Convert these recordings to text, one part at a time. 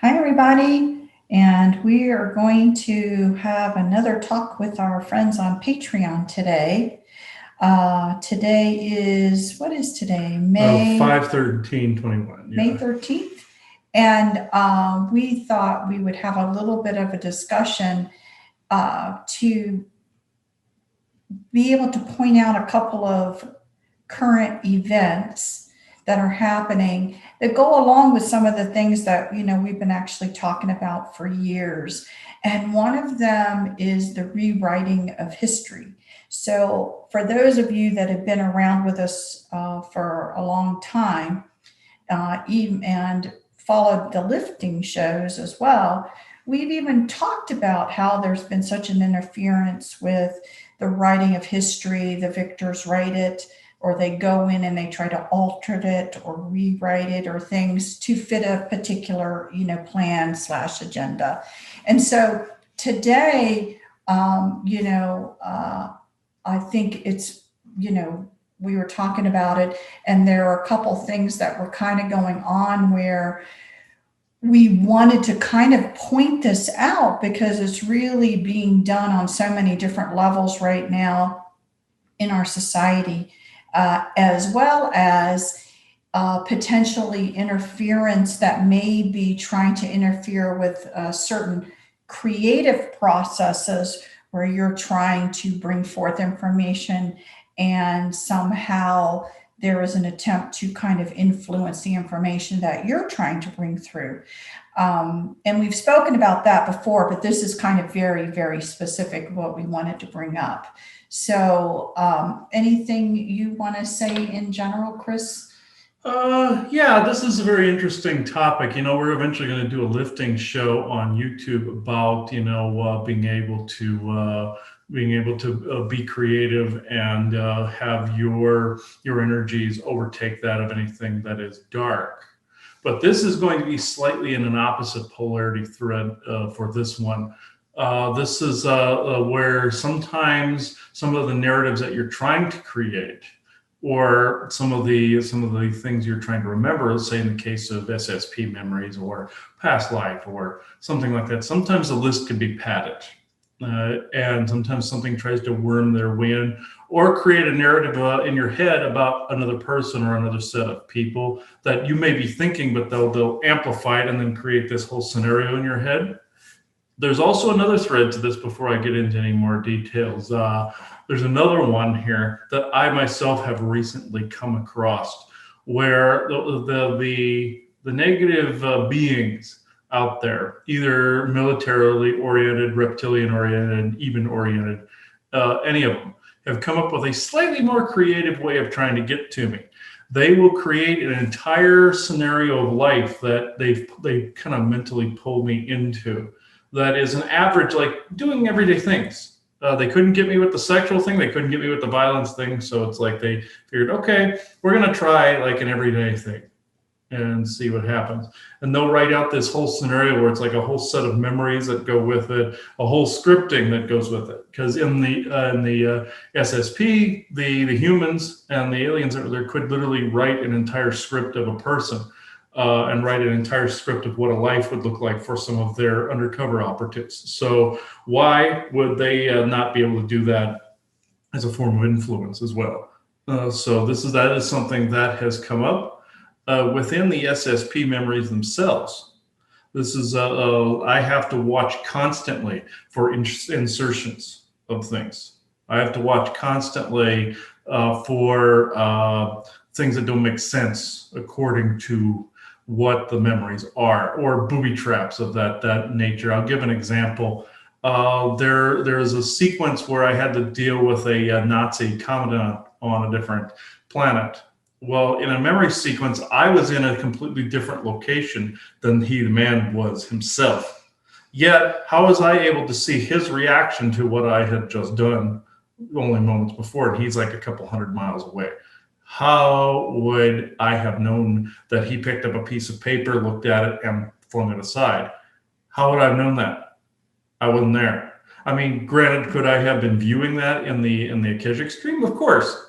Hi, everybody. And we are going to have another talk with our friends on Patreon today. Today is, what is today? May 5/13/21. May Yeah. 13th. And we thought we would have a little bit of a discussion to be able to point out a couple of current events that are happening that go along with some of the things that we've been actually talking about for years. And one of them is the rewriting of history. So for those of you that have been around with us for a long time, even and followed the lifting shows as well, we've even talked about how there's been such an interference with the writing of history. The victors write it, or they go in and they try to alter it or rewrite it or things to fit a particular plan slash agenda. And so today, I think it's we were talking about it, and there are a couple things that were kind of going on where we wanted to kind of point this out because it's really being done on so many different levels right now in our society, as well as potentially interference that may be trying to interfere with certain creative processes where you're trying to bring forth information, and somehow there is an attempt to kind of influence the information that you're trying to bring through. And we've spoken about that before, but this is kind of very, very specific what we wanted to bring up. So, anything you want to say in general, Chris? Yeah, this is a very interesting topic. We're eventually going to do a lifting show on YouTube about, being able to be creative and have your energies overtake that of anything that is dark. But this is going to be slightly in an opposite polarity thread for this one. This is where sometimes some of the narratives that you're trying to create, or some of the things you're trying to remember, let's say in the case of SSP memories or past life or something like that, sometimes the list can be padded. And sometimes something tries to worm their way in or create a narrative in your head about another person or another set of people that you may be thinking, but they'll amplify it and then create this whole scenario in your head. There's also another thread to this before I get into any more details. There's another one here that I myself have recently come across where the negative beings out there, either militarily oriented, reptilian oriented, even oriented, any of them, have come up with a slightly more creative way of trying to get to me. They will create an entire scenario of life that they kind of mentally pull me into, that is an average, like doing everyday things. They couldn't get me with the sexual thing. They couldn't get me with the violence thing. So it's like they figured, okay, we're going to try like an everyday thing and see what happens. And they'll write out this whole scenario where it's like a whole set of memories that go with it, a whole scripting that goes with it. Because in the SSP, the humans and the aliens there could literally write an entire script of a person. And write an entire script of what a life would look like for some of their undercover operatives. So why would they not be able to do that as a form of influence as well? So that is something that has come up within the SSP memories themselves. This is I have to watch constantly for insertions of things. I have to watch constantly for things that don't make sense according to what the memories are, or booby traps of that nature. I'll give an example. There is a sequence where I had to deal with a Nazi commandant on a different planet. Well, in a memory sequence, I was in a completely different location than the man was himself. Yet, how was I able to see his reaction to what I had just done only moments before? And he's like a couple hundred miles away. How would I have known that he picked up a piece of paper, looked at it, and flung it aside? How would I have known that? I wasn't there. I mean, granted, could I have been viewing that in the Akashic stream? Of course.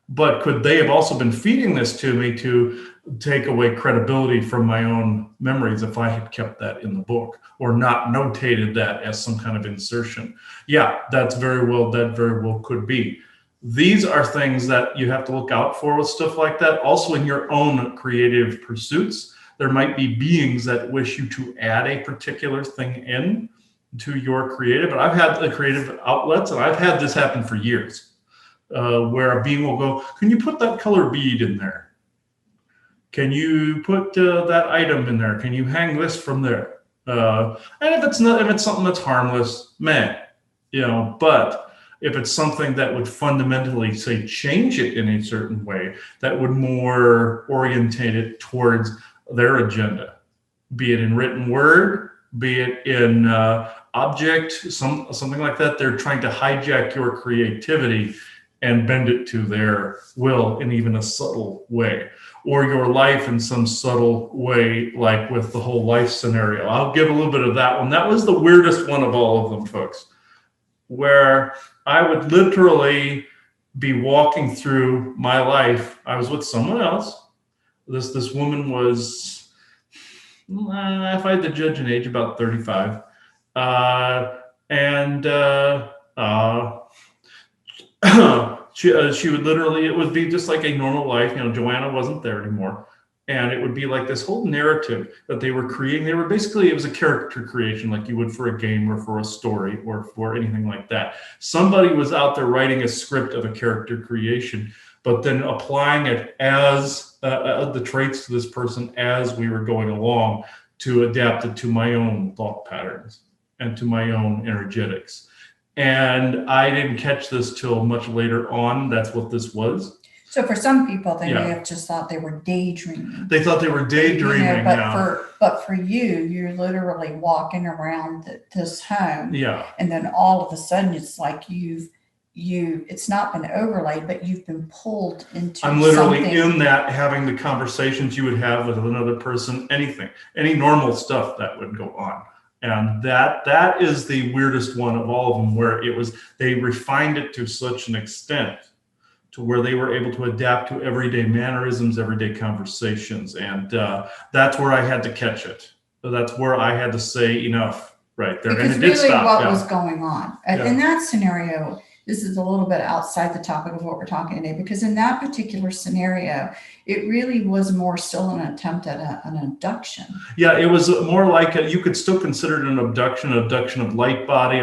But could they have also been feeding this to me to take away credibility from my own memories if I had kept that in the book or not notated that as some kind of insertion. Yeah, that very well could be. These are things that you have to look out for with stuff like that. Also, in your own creative pursuits, there might be beings that wish you to add a particular thing in to your creative. And I've had the creative outlets, and I've had this happen for years, where a being will go, "Can you put that color bead in there? Can you put that item in there? Can you hang this from there?" And if it's something that's harmless, man, but if it's something that would fundamentally, say, change it in a certain way, that would more orientate it towards their agenda, be it in written word, be it in object, something like that. They're trying to hijack your creativity and bend it to their will in even a subtle way, or your life in some subtle way, like with the whole life scenario. I'll give a little bit of that one. That was the weirdest one of all of them, folks, where I would literally be walking through my life. I was with someone else. This woman was, if I had to judge an age, about 35. And she would literally, it would be just like a normal life. Joanna wasn't there anymore. And it would be like this whole narrative that they were creating. It was a character creation, like you would for a game or for a story or for anything like that. Somebody was out there writing a script of a character creation, but then applying it as the traits to this person as we were going along to adapt it to my own thought patterns and to my own energetics. And I didn't catch this till much later on. That's what this was. So for some people, they may have just thought they were daydreaming. They thought they were daydreaming. But for you, you're literally walking around this home. Yeah. And then all of a sudden, it's like it's not been overlaid, but you've been pulled into. I'm literally in that, having the conversations you would have with another person, any normal stuff that would go on. And that is the weirdest one of all of them, where they refined it to such an extent to where they were able to adapt to everyday mannerisms, everyday conversations. And that's where I had to catch it. So that's where I had to say enough right there. Because and it really did stop. What was going on in that scenario, this is a little bit outside the topic of what we're talking today, because in that particular scenario, it really was more still an attempt at an abduction. Yeah, it was more like you could still consider it an abduction of light body,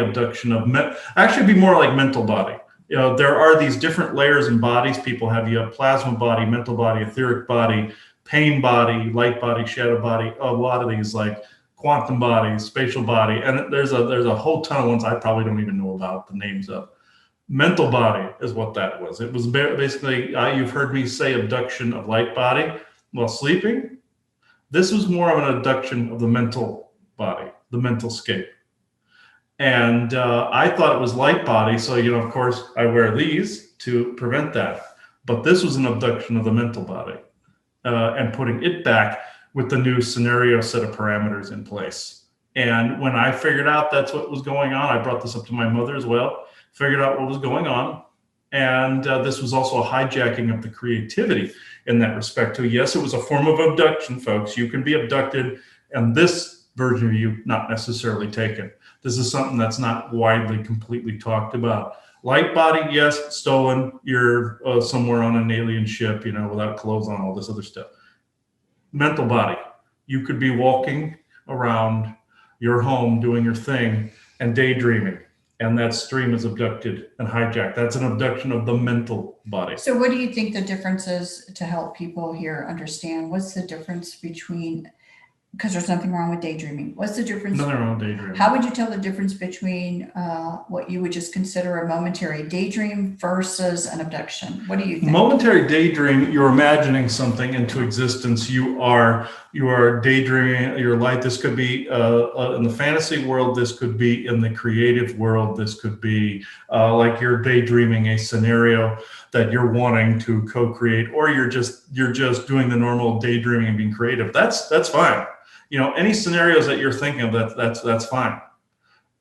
actually be more like mental body. There are these different layers in bodies people have. You have plasma body, mental body, etheric body, pain body, light body, shadow body, a lot of these like quantum bodies, spatial body. And there's a whole ton of ones I probably don't even know about the names of. Mental body is what that was. It was basically, you've heard me say abduction of light body while sleeping. This was more of an abduction of the mental body, the mental scape. And I thought it was light body. So, of course, I wear these to prevent that. But this was an abduction of the mental body and putting it back with the new scenario set of parameters in place. And when I figured out that's what was going on, I brought this up to my mother as well, figured out what was going on. And this was also a hijacking of the creativity in that respect too. Yes, it was a form of abduction, folks. You can be abducted, and this version of you not necessarily taken. This is something that's not widely, completely talked about. Light body, yes, stolen. You're somewhere on an alien ship, without clothes on, all this other stuff. Mental body, you could be walking around your home doing your thing and daydreaming, and that stream is abducted and hijacked. That's an abduction of the mental body. So what do you think the difference is, to help people here understand? What's the difference between, because there's nothing wrong with daydreaming. What's the difference? Nothing wrong with daydreaming. How would you tell the difference between what you would just consider a momentary daydream versus an abduction? What do you think? Momentary daydream, you're imagining something into existence. You are daydreaming your life. This could be in the fantasy world. This could be in the creative world. This could be like you're daydreaming a scenario that you're wanting to co-create, or you're just doing the normal daydreaming and being creative. That's fine. Any scenarios that you're thinking of, that's fine.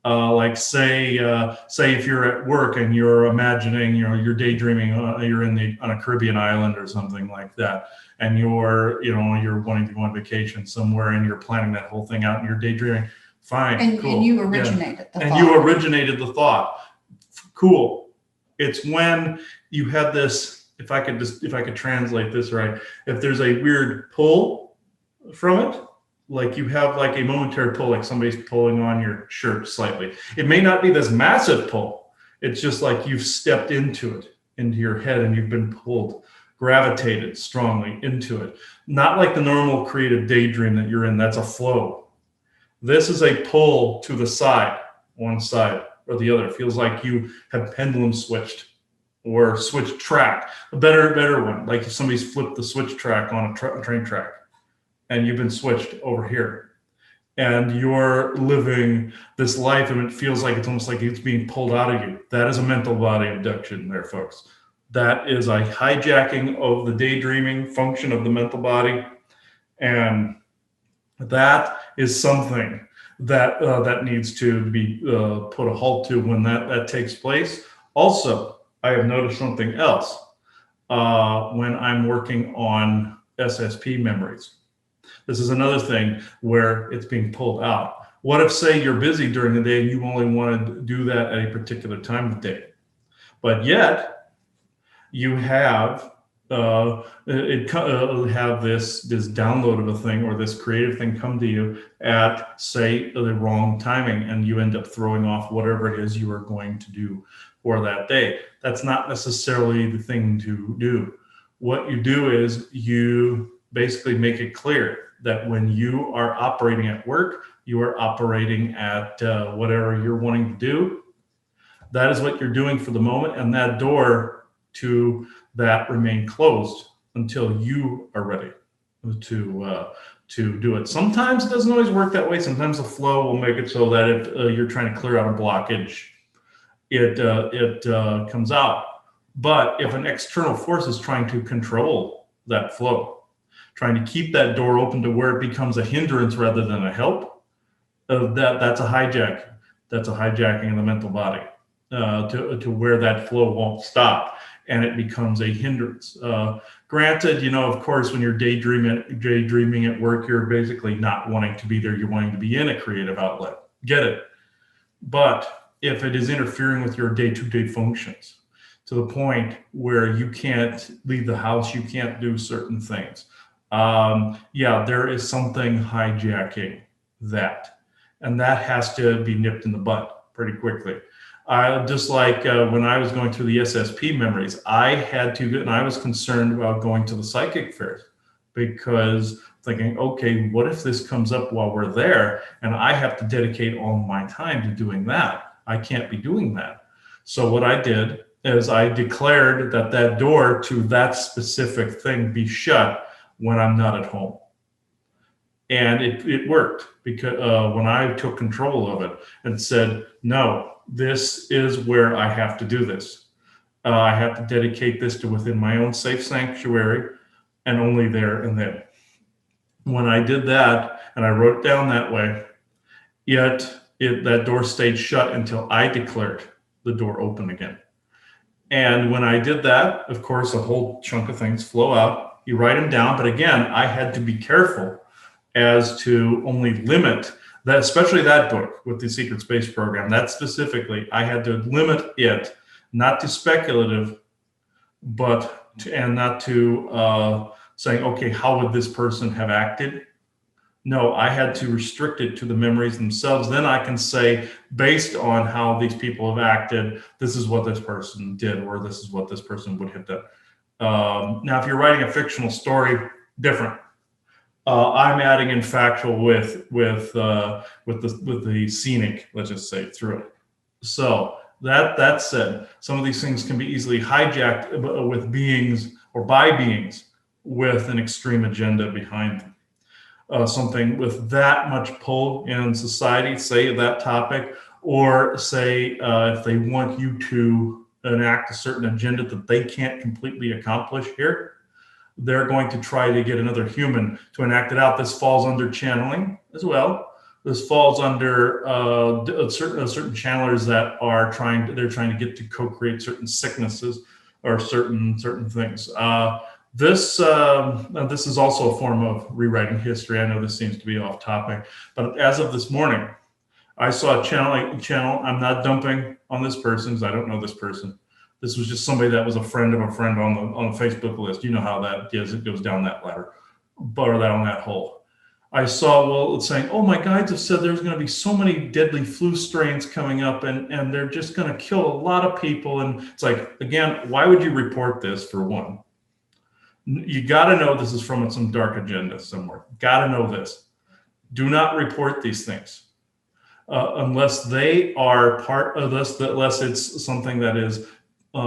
Like say if you're at work and you're imagining, you're daydreaming, you're on a Caribbean island or something like that, and you're wanting to go on vacation somewhere, and you're planning that whole thing out, and you're daydreaming. Fine, And cool. you Yeah. originated the And thought. you originated the thought. Cool. It's when you have this. If I could translate this right, if there's a weird pull from it, like you have like a momentary pull, like somebody's pulling on your shirt slightly. It may not be this massive pull. It's just like you've stepped into your head, and you've been pulled, gravitated strongly into it. Not like the normal creative daydream that you're in. That's a flow. This is a pull to the side, one side or the other. It feels like you have pendulum switched or switched track. A better one, like if somebody's flipped the switch track on a train track, and you've been switched over here, and you're living this life, and it feels like it's almost like it's being pulled out of you. That is a mental body abduction there, folks. That is a hijacking of the daydreaming function of the mental body. And that is something that needs to be put a halt to when that takes place. Also, I have noticed something else when I'm working on SSP memories. This is another thing where it's being pulled out. What if, say, you're busy during the day and you only want to do that at a particular time of day, but yet you have have this download of a thing or this creative thing come to you at, say, the wrong timing, and you end up throwing off whatever it is you are going to do for that day. That's not necessarily the thing to do. What you do is you basically make it clear that when you are operating at work, you are operating at whatever you're wanting to do. That is what you're doing for the moment, and that door to that remain closed until you are ready to do it. Sometimes it doesn't always work that way. Sometimes the flow will make it so that if you're trying to clear out a blockage, it comes out. But if an external force is trying to control that flow, trying to keep that door open to where it becomes a hindrance rather than a help, that's a hijack. That's a hijacking of the mental body to where that flow won't stop, and it becomes a hindrance. Granted, of course, when you're daydreaming at work, you're basically not wanting to be there. You're wanting to be in a creative outlet. Get it? But if it is interfering with your day-to-day functions to the point where you can't leave the house, you can't do certain things, there is something hijacking that, and that has to be nipped in the bud pretty quickly. Just like when I was going through the SSP memories, I had to, and I was concerned about going to the psychic fairs because thinking, okay, what if this comes up while we're there and I have to dedicate all my time to doing that? I can't be doing that. So what I did is I declared that door to that specific thing be shut when I'm not at home. And it worked because when I took control of it and said, no, this is where I have to do this. I have to dedicate this to within my own safe sanctuary and only there and then. When I did that and I wrote it down that way, yet that door stayed shut until I declared the door open again. And when I did that, of course, a whole chunk of things flow out. You write them down. But again, I had to be careful as to only limit that, especially that book with the Secret Space Program, that specifically, I had to limit it, not to speculative, and not to saying, okay, how would this person have acted? No, I had to restrict it to the memories themselves. Then I can say, based on how these people have acted, this is what this person did, or this is what this person would have done. Now, if you're writing a fictional story, different. I'm adding in factual with the scenic, let's just say, through it. So that said, some of these things can be easily hijacked with beings or by beings with an extreme agenda behind them. Something with that much pull in society, say that topic, or say if they want you to enact a certain agenda that they can't completely accomplish here, they're going to try to get another human to enact it out. This falls under channeling as well, This falls under certain channelers that are they're trying to get to co-create certain sicknesses or certain things. This is also a form of rewriting history. I know this seems to be off topic, but as of this morning, I saw a channel. I'm not dumping on this person because I don't know this person. This was just somebody that was a friend of a friend on the Facebook list. You know how that is. It goes down that ladder, or down that hole. I saw, well, it's saying, oh, my guides have said there's going to be so many deadly flu strains coming up and they're just going to kill a lot of people. And it's like, again, why would you report this, for one? You got to know this is from some dark agenda somewhere. Got to know this. Do not report these things unless they are part of this, unless it's something that is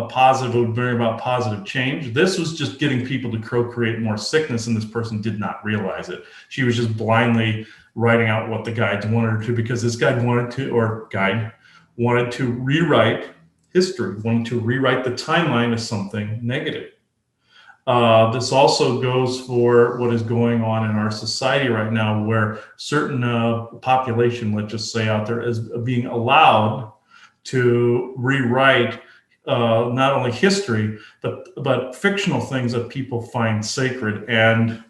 positive, would bring about positive change. This was just getting people to create more sickness, and this person did not realize it. She was just blindly writing out what the guides wanted her to, because this guide wanted to rewrite history, wanted to rewrite the timeline of something negative. This also goes for what is going on in our society right now, where certain population, let's just say out there, is being allowed to rewrite not only history, but fictional things that people find sacred. And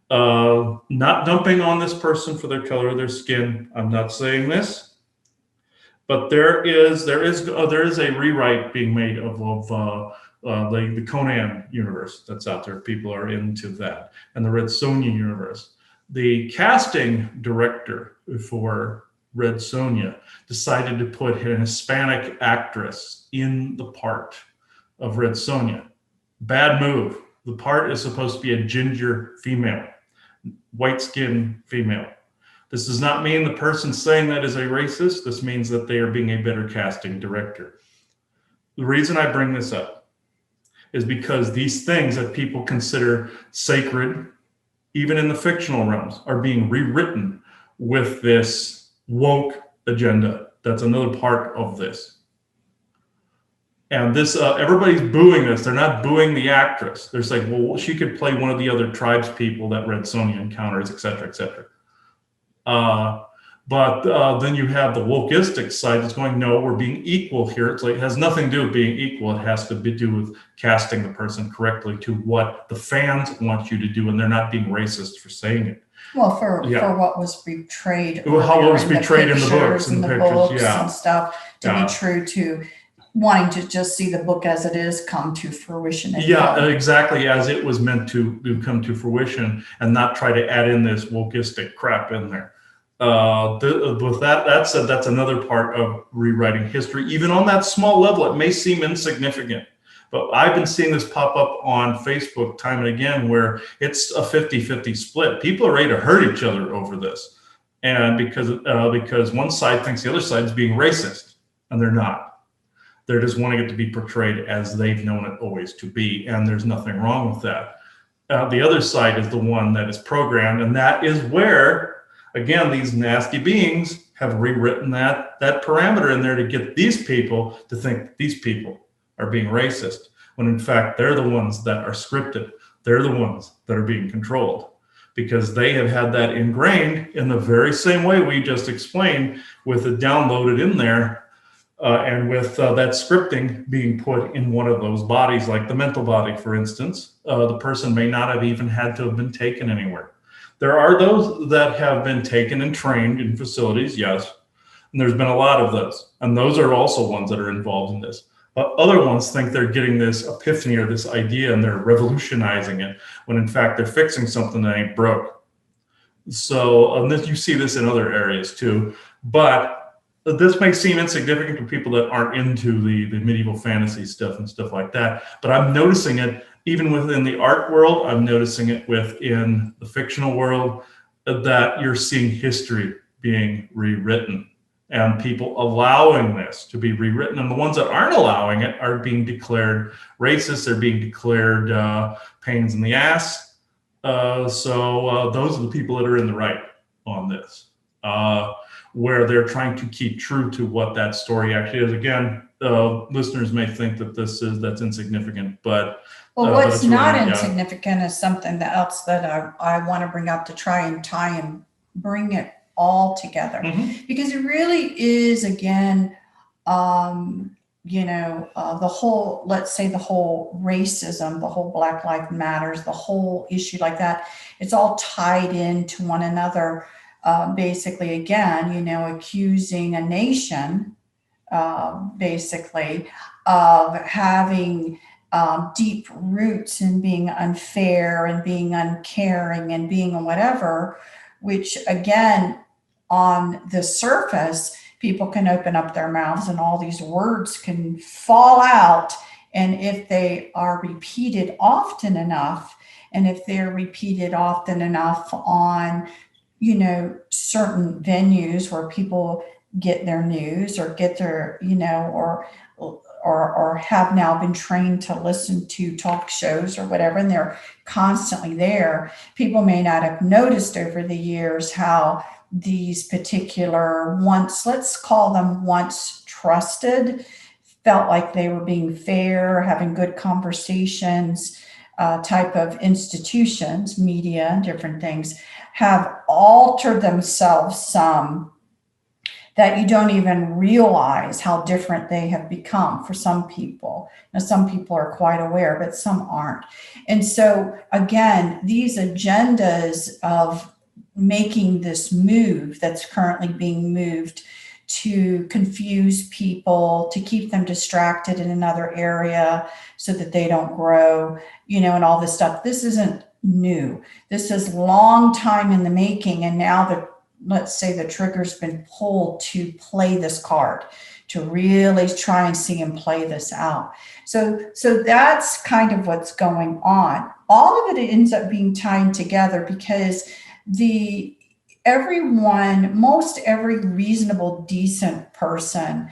not dumping on this person for their color of their skin. I'm not saying this, but there is a rewrite being made of the Conan universe that's out there. People are into that, and the Red Sonja universe. The casting director for Red Sonja decided to put an Hispanic actress in the part of Red Sonja. Bad move. The part is supposed to be a ginger female, white skin female. This does not mean the person saying that is a racist. This means that they are being a better casting director. The reason I bring this up is because these things that people consider sacred, even in the fictional realms, are being rewritten with this woke agenda. That's another part of this. And this, everybody's booing this. They're not booing the actress. They're saying, well, she could play one of the other tribes people that Red Sonja encounters, et cetera, et cetera. But then you have the wokeistic side that's going, no, we're being equal here. It's like, it has nothing to do with being equal. It has to do with casting the person correctly to what the fans want you to do, and they're not being racist for saying it. Well, for what was portrayed, how it was portrayed in the books and the pictures, and stuff, to be true to wanting to just see the book as it is come to fruition. Exactly as it was meant to come to fruition, and not try to add in this wokeistic crap in there. With that said, that's another part of rewriting history. Even on that small level, it may seem insignificant, but I've been seeing this pop up on Facebook time and again, where it's a 50-50 split. People are ready to hurt each other over this, and because one side thinks the other side is being racist, and they're not. They're just wanting it to be portrayed as they've known it always to be, and there's nothing wrong with that. The other side is the one that is programmed, and that is where, again, these nasty beings have rewritten that parameter in there to get these people to think these people are being racist, when in fact they're the ones that are scripted. They're the ones that are being controlled, because they have had that ingrained in the very same way we just explained, with it downloaded in there, and with that scripting being put in one of those bodies, like the mental body, for instance. The person may not have even had to have been taken anywhere. There are those that have been taken and trained in facilities, yes, and there's been a lot of those, and those are also ones that are involved in this. But other ones think they're getting this epiphany or this idea, and they're revolutionizing it, when in fact they're fixing something that ain't broke. So you see this in other areas too, but this may seem insignificant to people that aren't into the medieval fantasy stuff and stuff like that, but I'm noticing it even within the art world. I'm noticing it within the fictional world, that you're seeing history being rewritten, and people allowing this to be rewritten. And the ones that aren't allowing it are being declared racist. They're being declared pains in the ass. So those are the people that are in the right on this, where they're trying to keep true to what that story actually is. Again, listeners may think that that's insignificant, but what's not insignificant is something else that I want to bring up to try and tie and bring it all together, because it really is, again, the whole, let's say the whole racism, the whole Black Lives Matters, the whole issue like that, it's all tied into one another. Basically, again, accusing a nation, basically, of having deep roots and being unfair and being uncaring and being whatever, which again, on the surface, people can open up their mouths and all these words can fall out. And if they are repeated often enough, and if they're repeated often enough on, certain venues where people get their news or get their, or have now been trained to listen to talk shows or whatever, and they're constantly there, people may not have noticed over the years how these particular let's call them once trusted, felt like they were being fair, having good conversations, type of institutions, media and different things, have altered themselves some, that you don't even realize how different they have become for some people. Now, some people are quite aware, but some aren't. And so, again, these agendas of making this move that's currently being moved to confuse people, to keep them distracted in another area so that they don't grow, and all this stuff. This isn't new. This is long time in the making. And now let's say the trigger's been pulled to play this card, to really try and see and play this out. So that's kind of what's going on. All of it ends up being tied together because most every reasonable, decent person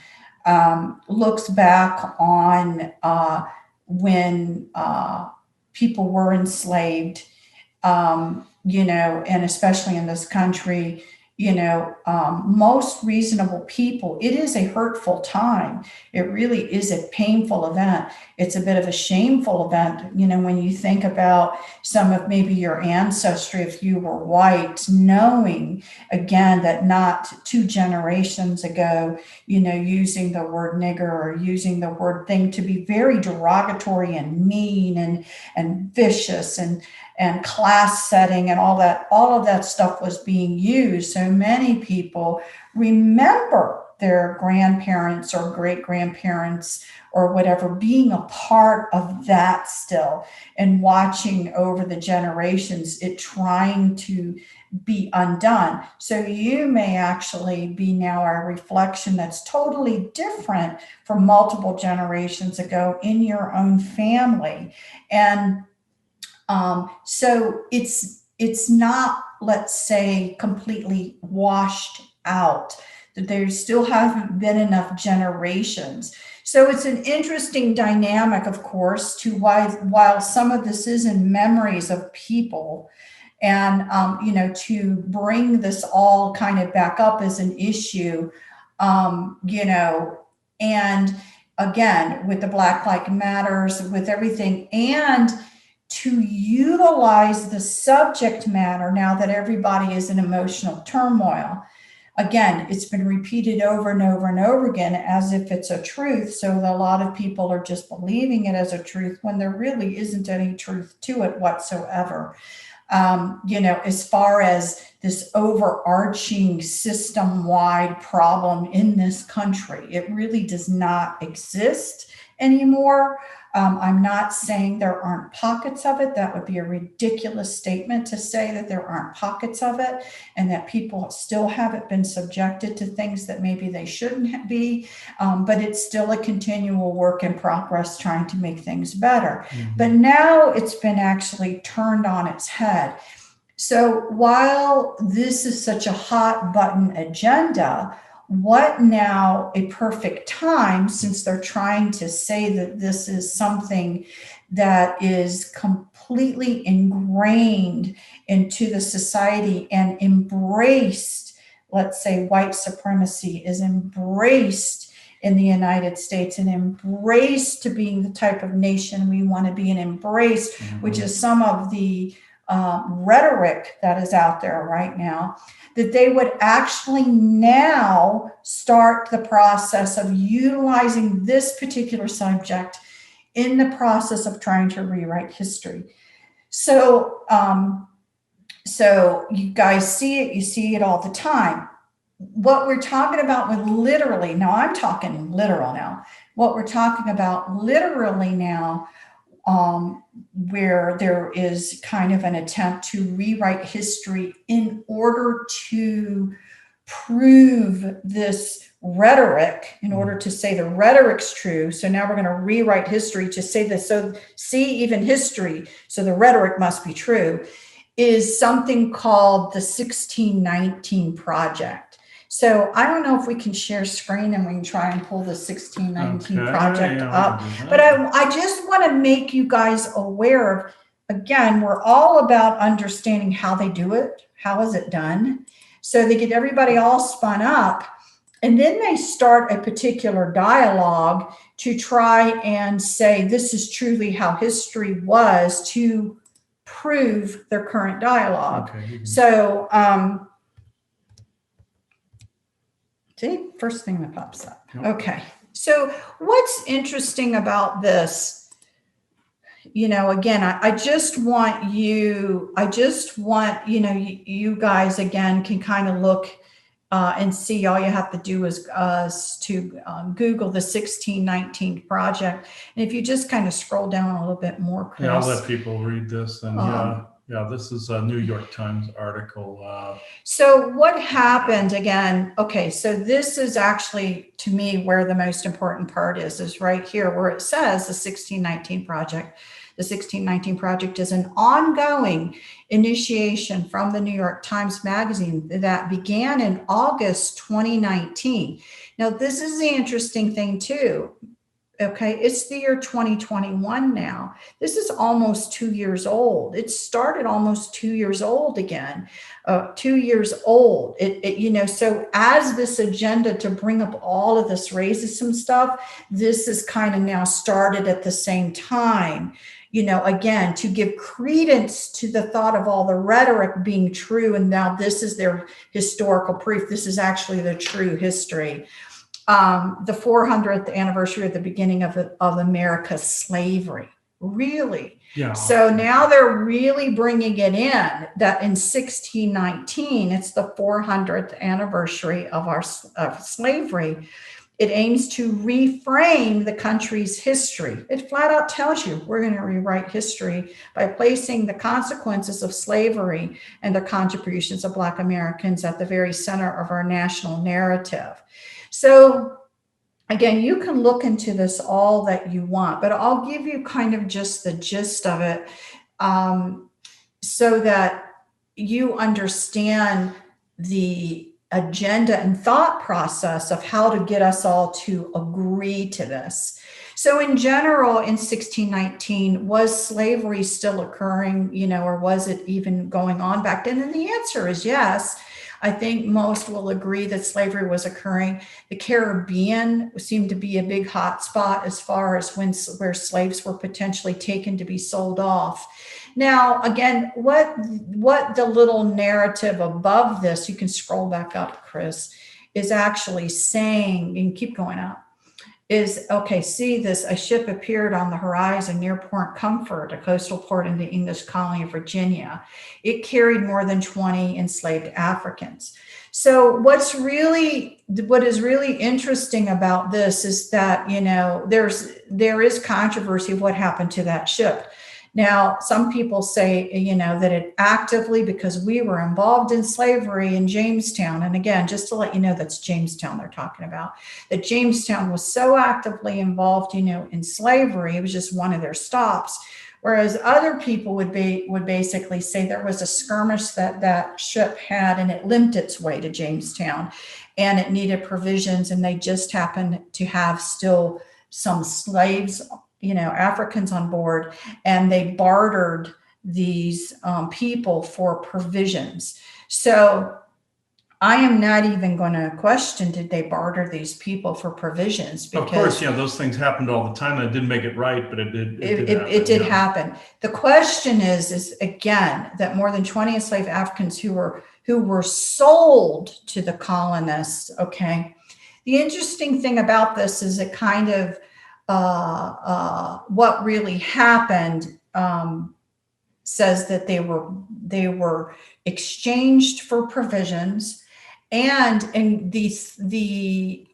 looks back on when people were enslaved, and especially in this country, most reasonable people, it is a hurtful time. It really is a painful event. It's a bit of a shameful event, when you think about some of maybe your ancestry, if you were white, knowing again that not 2 generations ago, using the word nigger or using the word thing to be very derogatory and mean and vicious and class setting and all of that stuff was being used. So many people remember their grandparents or great grandparents or whatever being a part of that still, and watching over the generations, it trying to be undone. So you may actually be now a reflection that's totally different from multiple generations ago in your own family. And so it's not, let's say, completely washed out, that there still haven't been enough generations. So it's an interesting dynamic, of course, to while some of this is in memories of people, and to bring this all kind of back up as an issue, and again, with the Black Lives Matters, with everything, and to utilize the subject matter now that everybody is in emotional turmoil. Again, it's been repeated over and over and over again as if it's a truth. So a lot of people are just believing it as a truth when there really isn't any truth to it whatsoever. As far as this overarching system-wide problem in this country, it really does not exist anymore. I'm not saying there aren't pockets of it. That would be a ridiculous statement to say that there aren't pockets of it and that people still haven't been subjected to things that maybe they shouldn't be. But it's still a continual work in progress trying to make things better. Mm-hmm. But now it's been actually turned on its head. So while this is such a hot button agenda, what now a perfect time, since they're trying to say that this is something that is completely ingrained into the society and embraced, let's say white supremacy is embraced in the United States and embraced to being the type of nation we want to be, and embraced, mm-hmm. which is some of the rhetoric that is out there right now, that they would actually now start the process of utilizing this particular subject in the process of trying to rewrite history. So, so you guys see it, you see it all the time. What we're talking about with literally, now I'm talking literal now, what we're talking about literally now, where there is kind of an attempt to rewrite history in order to prove this rhetoric, in order to say the rhetoric's true. So now we're going to rewrite history to say this. So see, even history, so the rhetoric must be true, is something called the 1619 Project. So I don't know if we can share screen and we can try and pull the 1619 project up. But I just want to make you guys aware of, again, we're all about understanding how they do it. How is it done? So they get everybody all spun up. And then they start a particular dialogue to try and say, this is truly how history was, to prove their current dialogue. Okay. So, see, first thing that pops up. Yep. Okay. So what's interesting about this, you know, again, I just want you, you guys, again, can kind of look and see. All you have to do is to Google the 1619 Project. And if you just kind of scroll down a little bit more, Chris. Yeah, I'll let people read this. And yeah, this is a New York Times article. So what happened again? Okay, so this is actually, to me, where the most important part is right here, where it says the 1619 Project. The 1619 Project is an ongoing initiation from the New York Times Magazine that began in August 2019. Now, this is the interesting thing too. Okay, it's the year 2021 now. This is almost 2 years old. It started almost 2 years old again, 2 years old. So as this agenda to bring up all of this racism stuff, this is kind of now started at the same time. Again, to give credence to the thought of all the rhetoric being true. And now this is their historical proof. This is actually the true history. The 400th anniversary of the beginning of America's slavery. Really? Yeah. So now they're really bringing it in that in 1619, it's the 400th anniversary of slavery. It aims to reframe the country's history. It flat out tells you we're going to rewrite history by placing the consequences of slavery and the contributions of Black Americans at the very center of our national narrative. So again, you can look into this all that you want, but I'll give you kind of just the gist of it so that you understand the agenda and thought process of how to get us all to agree to this. So in general, in 1619, was slavery still occurring, or was it even going on back then? And the answer is yes. I think most will agree that slavery was occurring. The Caribbean seemed to be a big hot spot as far as where slaves were potentially taken to be sold off. Now, again, what the little narrative above this, you can scroll back up, Chris, is actually saying, and keep going up, is, okay, see this, a ship appeared on the horizon near Port Comfort, a coastal port in the English colony of Virginia. It carried more than 20 enslaved Africans. So what is really interesting about this is that, there is controversy of what happened to that ship. Now, some people say, that it actively, because we were involved in slavery in Jamestown. And again, just to let you know, that's Jamestown they're talking about, that Jamestown was so actively involved, in slavery. It was just one of their stops. Whereas other people would basically say there was a skirmish that ship had, and it limped its way to Jamestown, and it needed provisions, and they just happened to have still some slaves, Africans on board, and they bartered these people for provisions. So I am not even going to question, did they barter these people for provisions? Of course, Because yeah, those things happened all the time. And it didn't make it right, but it it did did happen. happen. The question is again, that more than 20 enslaved Africans who were sold to the colonists. Okay. The interesting thing about this is it kind of, what really happened, says that they were exchanged for provisions, and in the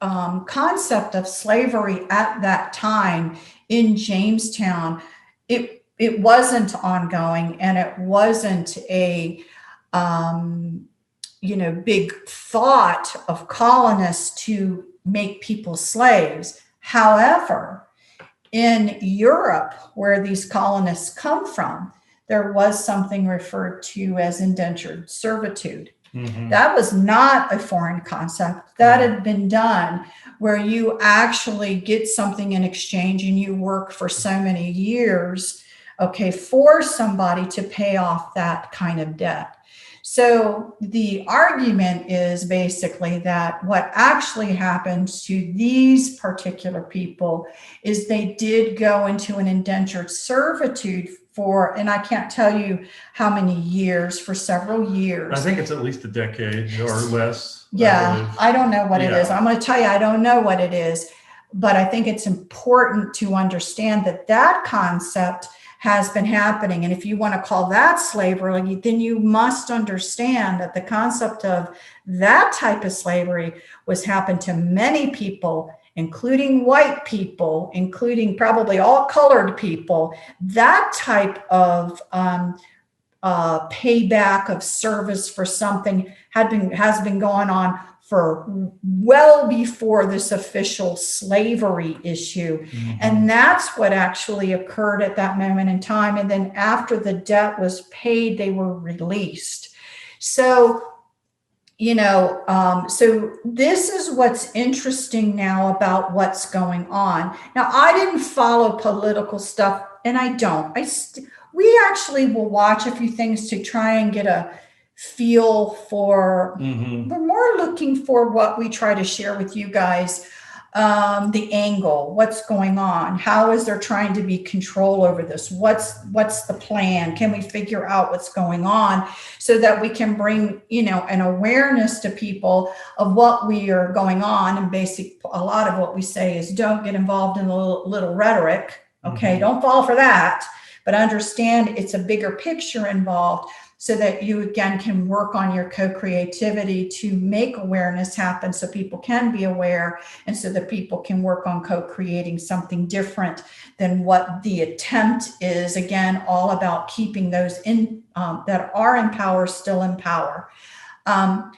concept of slavery at that time in Jamestown, it wasn't ongoing, and it wasn't a big thought of colonists to make people slaves. However, in Europe, where these colonists come from, there was something referred to as indentured servitude. Mhm. That was not a foreign concept. That had been done where you actually get something in exchange and you work for so many years, okay, for somebody to pay off that kind of debt. So the argument is basically that what actually happened to these particular people is they did go into an indentured servitude for, and I can't tell you how many years, for several years. I think it's at least a decade or less. Yeah, I don't know what it is. Yeah. I'm going to tell you, I don't know what it is, but I think it's important to understand that that concept has been happening. And if you want to call that slavery, then you must understand that the concept of that type of slavery was happened to many people, including white people, including probably all colored people. That type of payback of service for something has been going on for well before this official slavery issue. Mhm. And that's what actually occurred at that moment in time. And then after the debt was paid, they were released. So so this is what's interesting now about what's going on. Now, I didn't follow political stuff, and I don't. We actually will watch a few things to try and get a feel for. Mhm. We're more looking for what we try to share with you guys, the angle, what's going on, how is there trying to be control over this, what's the plan, can we figure out what's going on, so that we can bring an awareness to people of what we are going on. And a lot of what we say is, don't get involved in the little rhetoric. Okay. Mhm. Don't fall for that, but understand it's a bigger picture involved, so that you again can work on your co-creativity to make awareness happen, so people can be aware, and so that people can work on co-creating something different than what the attempt is. Again, all about keeping those that are in power still in power.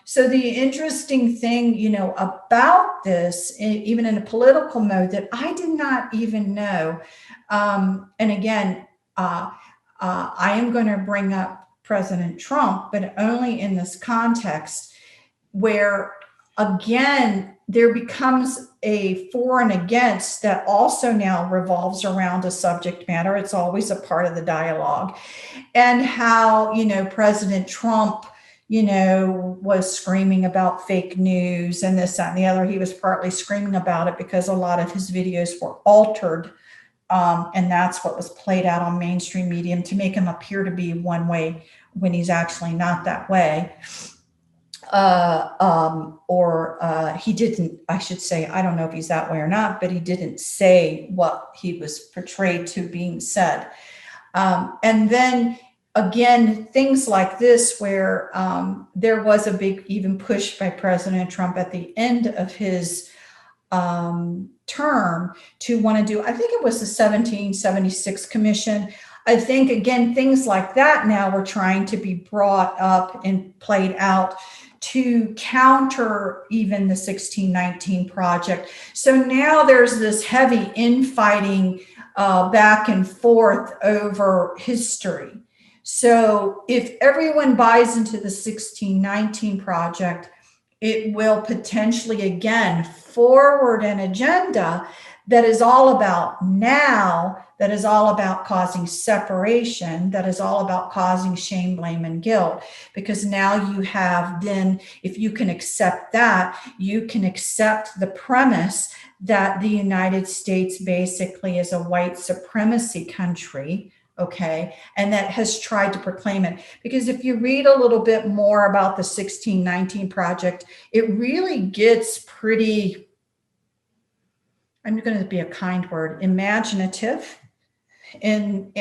So the interesting thing, about this, even in a political mode, that I did not even know, and again, I am going to bring up President Trump, but only in this context where, again, there becomes a for and against that also now revolves around a subject matter. It's always a part of the dialogue. And how, President Trump, was screaming about fake news and this, that, and the other. He was partly screaming about it because a lot of his videos were altered. And that's what was played out on mainstream media to make him appear to be one way when he's actually not that way. He didn't, I should say, I don't know if he's that way or not, but he didn't say what he was portrayed to being said. And then again, things like this, where there was a big even push by President Trump at the end of his term to want to do, I think it was the 1776 commission. I think, again, things like that now were trying to be brought up and played out to counter even the 1619 project. So now there's this heavy infighting back and forth over history. So if everyone buys into the 1619 project, it will potentially, again, forward an agenda that is all about now that is all about causing separation, that is all about causing shame, blame, and guilt. Because now you have, then, if you can accept that, you can accept the premise that the United States basically is a white supremacy country, okay, and that has tried to proclaim it. Because if you read a little bit more about the 1619 Project, it really gets pretty, I'm going to be a kind word, imaginative in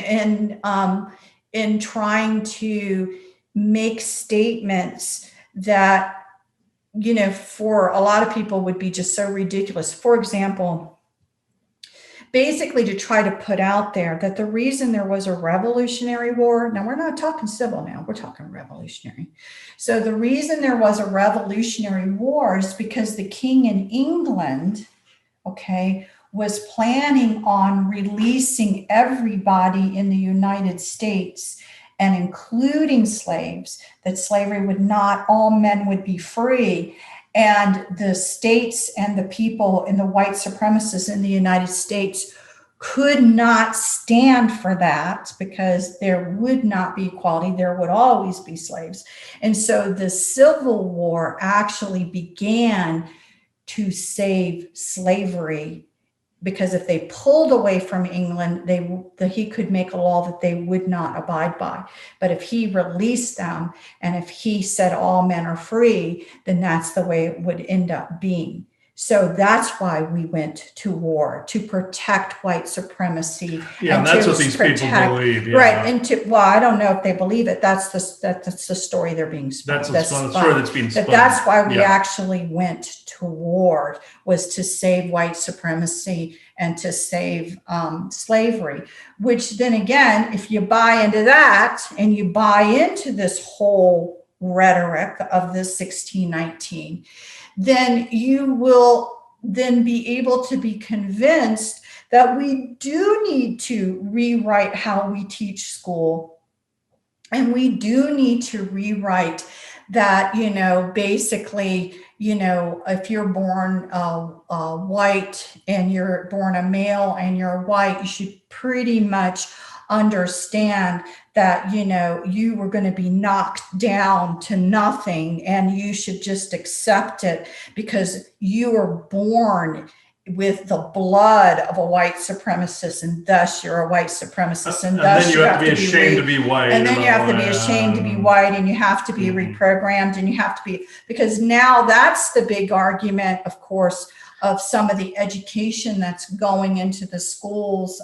trying to make statements that, for a lot of people would be just so ridiculous. For example, basically to try to put out there that the reason there was a Revolutionary War, now we're not talking civil now, we're talking revolutionary. So the reason there was a Revolutionary War is because the king in England, okay, was planning on releasing everybody in the United States and including slaves, that slavery would not, all men would be free. And the states and the people and the white supremacists in the United States could not stand for that, because there would not be equality. There would always be slaves. And so the Civil War actually began to save slavery, because if they pulled away from England, he could make a law that they would not abide by. But if he released them, and if he said all men are free, then that's the way it would end up being. So that's why we went to war, to protect white supremacy. Yeah, and that's what these people believe. Yeah. Right. And well, I don't know if they believe it. That's the story they're being spun. That's the story that's being spun. That's why we actually went to war, was to save white supremacy and to save slavery. Which then again, if you buy into that and you buy into this whole rhetoric of this 1619, then you will then be able to be convinced that we do need to rewrite how we teach school. And we do need to rewrite that, basically, if you're born white and you're born a male and you're white, you should pretty much understand that, you were going to be knocked down to nothing, and you should just accept it because you were born with the blood of a white supremacist, and thus you're a white supremacist, and thus then you have to be ashamed to be white, and then you have to be ashamed to be white, and you have to be reprogrammed, and you have to be, because now that's the big argument, of course, of some of the education that's going into the schools.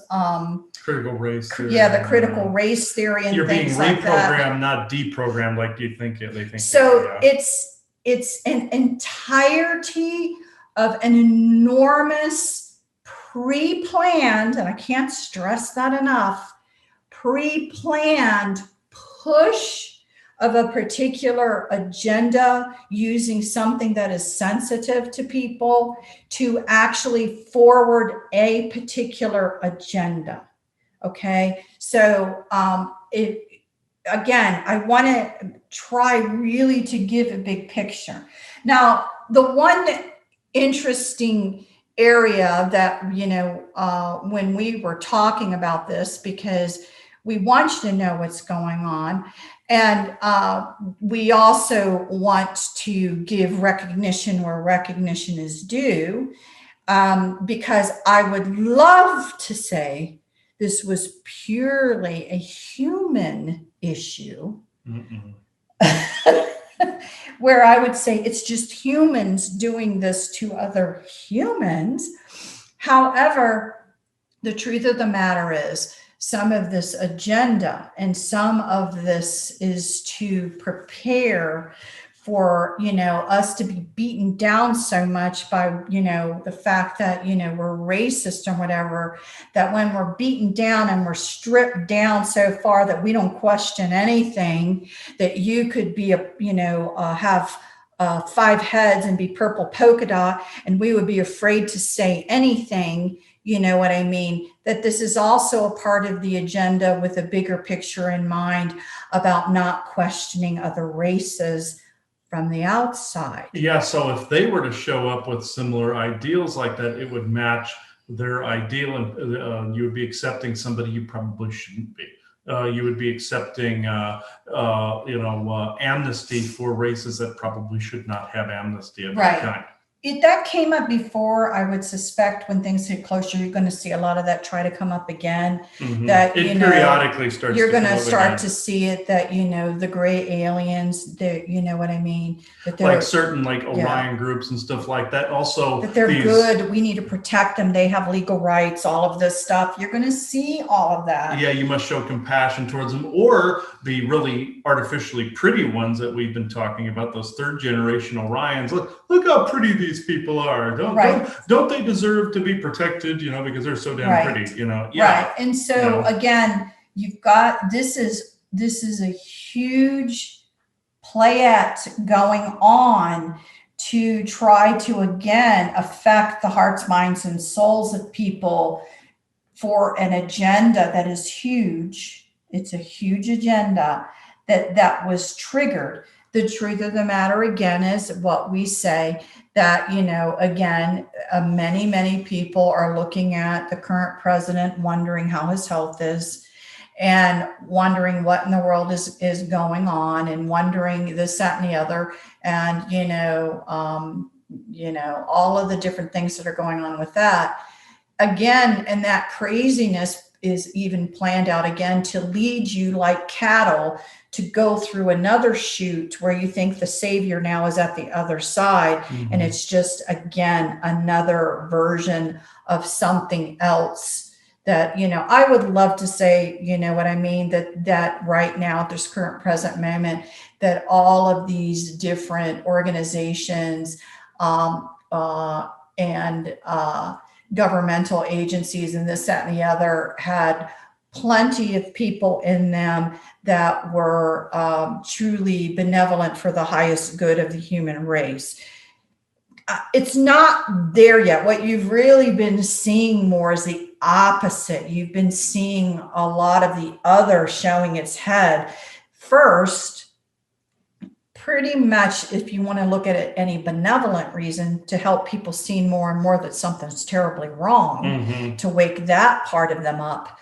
Critical race theory. Yeah, the critical race theory and things like that. You're being reprogrammed, not deprogrammed like you think they think. So it's an entirety of an enormous pre-planned, and I can't stress that enough, pre-planned push of a particular agenda, using something that is sensitive to people to actually forward a particular agenda. Okay, so again, I want to try really to give a big picture. Now, the one interesting area that, when we were talking about this, because we want you to know what's going on, and we also want to give recognition where recognition is due, because I would love to say this was purely a human issue. Where I would say it's just humans doing this to other humans. However, the truth of the matter is, some of this agenda and some of this is to prepare for, us to be beaten down so much by, the fact that, we're racist or whatever, that when we're beaten down and we're stripped down so far that we don't question anything, that you could be have 5 heads and be purple polka dot, and we would be afraid to say anything. You know what I mean? That this is also a part of the agenda with a bigger picture in mind about not questioning other races from the outside. Yeah, so if they were to show up with similar ideals like that, it would match their ideal, and you would be accepting somebody you probably shouldn't be. You would be accepting, amnesty for races that probably should not have amnesty of any Right. kind. That came up before. I would suspect when things get closer, you're going to see a lot of that try to come up again. That, It periodically starts. you're to going come to up start again. to see it, that, the gray aliens, that, you know what I mean? That they're Like certain Orion groups and stuff like that. Also, that they're good. We need to protect them. They have legal rights, all of this stuff. You're going to see all of that. Yeah, you must show compassion towards them, or the really artificially pretty ones that we've been talking about, those third generation Orions. Look how pretty these people are. Don't they deserve to be protected, because they're so damn pretty, Yeah. Right. And so again, you've got, this is a huge playette going on to try to again affect the hearts, minds, and souls of people for an agenda that is huge. It's a huge agenda that was triggered. The truth of the matter again is what we say, that, again, many people are looking at the current president, wondering how his health is, and wondering what in the world is going on, and wondering this, that, and the other. And, all of the different things that are going on with that. Again, and that craziness is even planned out again to lead you like cattle to go through another chute where you think the savior now is at the other side. And it's just, again, another version of something else that, I would love to say, what I mean, that right now at this current present moment, that all of these different organizations and governmental agencies and this, that, and the other had plenty of people in them that were truly benevolent for the highest good of the human race. It's not there yet. What you've really been seeing more is the opposite. You've been seeing a lot of the other showing its head first. Pretty much, if you want to look at it, any benevolent reason to help people see more and more that something's terribly wrong, to wake that part of them up.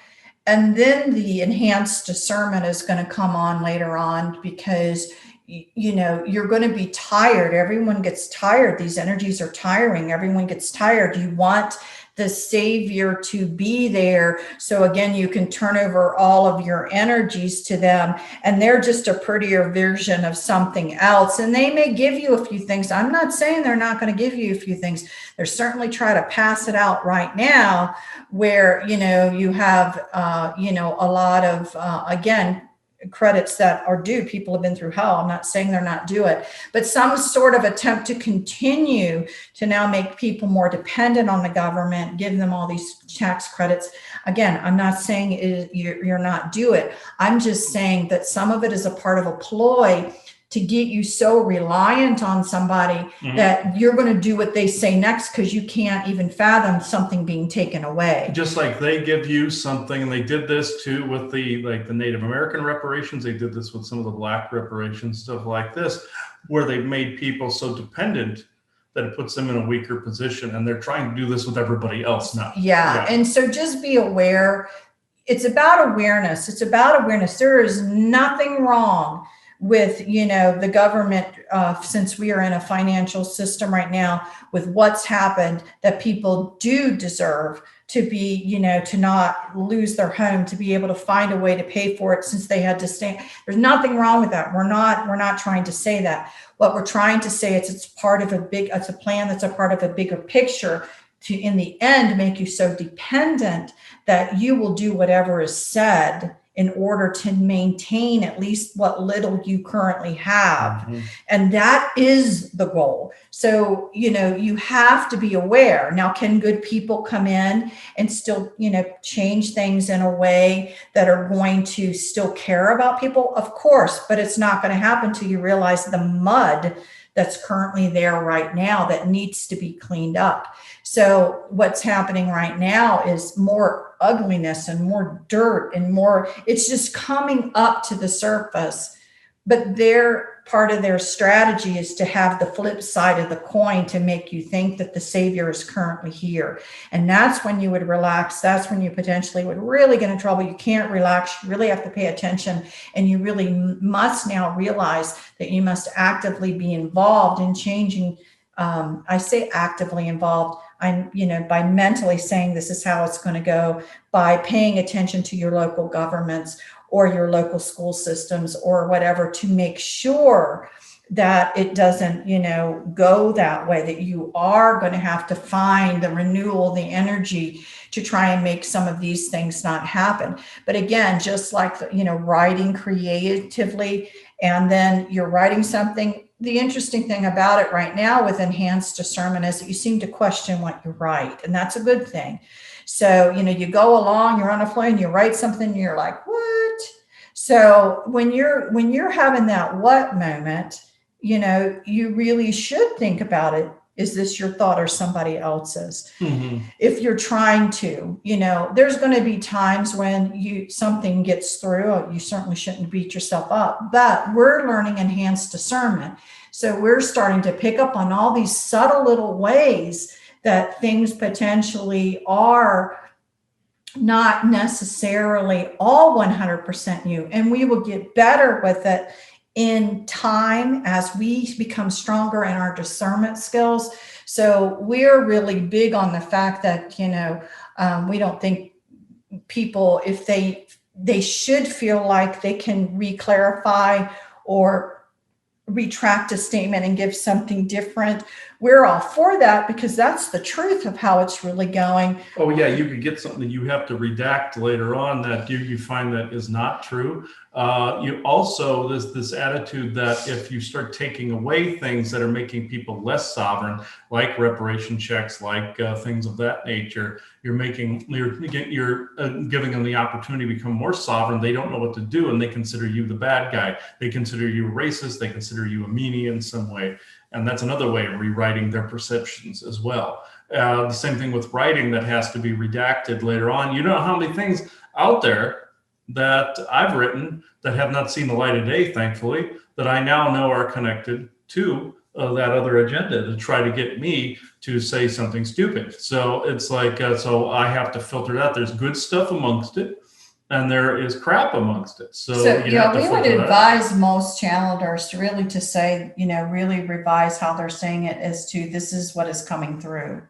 And then the enhanced discernment is going to come on later on, because you're going to be tired. Everyone gets tired. These energies are tiring. Everyone gets tired. You want the savior to be there. So again, you can turn over all of your energies to them, and they're just a prettier version of something else. And they may give you a few things. I'm not saying they're not going to give you a few things. They're certainly trying to pass it out right now, where, you have, a lot of, again, credits that are due. People have been through hell. I'm not saying they're not due it, but some sort of attempt to continue to now make people more dependent on the government, give them all these tax credits. Again, I'm not saying you're not due it. I'm just saying that some of it is a part of a ploy to get you so reliant on somebody that you're going to do what they say next, because you can't even fathom something being taken away. Just like they give you something, and they did this too with the Native American reparations. They did this with some of the Black reparations, stuff like this, where they've made people so dependent that it puts them in a weaker position, and they're trying to do this with everybody else now. Yeah. And so just be aware. It's about awareness. It's about awareness. There is nothing wrong with, the government, since we are in a financial system right now, with what's happened, that people do deserve to be, to not lose their home, to be able to find a way to pay for it, since they had to stay. There's nothing wrong with that. We're not trying to say that. What we're trying to say is it's a plan that's a part of a bigger picture to, in the end, make you so dependent that you will do whatever is said in order to maintain at least what little you currently have. And that is the goal. So, you have to be aware. Now, can good people come in and still, change things in a way that are going to still care about people? Of course, but it's not going to happen until you realize the mud that's currently there right now that needs to be cleaned up. So what's happening right now is more ugliness and more dirt and more, it's just coming up to the surface. But they're part of their strategy is to have the flip side of the coin to make you think that the savior is currently here. And that's when you would relax. That's when you potentially would really get in trouble. You can't relax. You really have to pay attention. And you really must now realize that you must actively be involved in changing. I say actively involved. I'm, by mentally saying this is how it's going to go, by paying attention to your local governments or your local school systems or whatever, to make sure that it doesn't, go that way, that you are going to have to find the renewal, the energy to try and make some of these things not happen. But again, just like, writing creatively, and then you're writing something. The interesting thing about it right now with enhanced discernment is that you seem to question what you write, and that's a good thing. So, you go along, you're on a flow and you write something and you're like, what? So when you're having that what moment, you really should think about it. Is this your thought or somebody else's? Mm-hmm. If you're trying to, there's going to be times when something gets through. You certainly shouldn't beat yourself up, but we're learning enhanced discernment. So we're starting to pick up on all these subtle little ways that things potentially are not necessarily all 100% you. And we will get better with it in time as we become stronger in our discernment skills. So we're really big on the fact that, we don't think people, if they should feel like they can re-clarify or retract a statement and give something different. We're all for that because that's the truth of how it's really going. Oh yeah, you could get something that you have to redact later on that you find that is not true. You also, this attitude that if you start taking away things that are making people less sovereign, like reparation checks, like things of that nature, you're giving them the opportunity to become more sovereign. They don't know what to do, and they consider you the bad guy. They consider you a racist. They consider you a meanie in some way. And that's another way of rewriting their perceptions as well. The same thing with writing that has to be redacted later on. You know how many things out there that I've written that have not seen the light of day, thankfully, that I now know are connected to that other agenda to try to get me to say something stupid. So it's like, so I have to filter that. There's good stuff amongst it, and there is crap amongst it. So you have to we would filter that advise most channelers to really to say, really revise how they're saying it as to this is what is coming through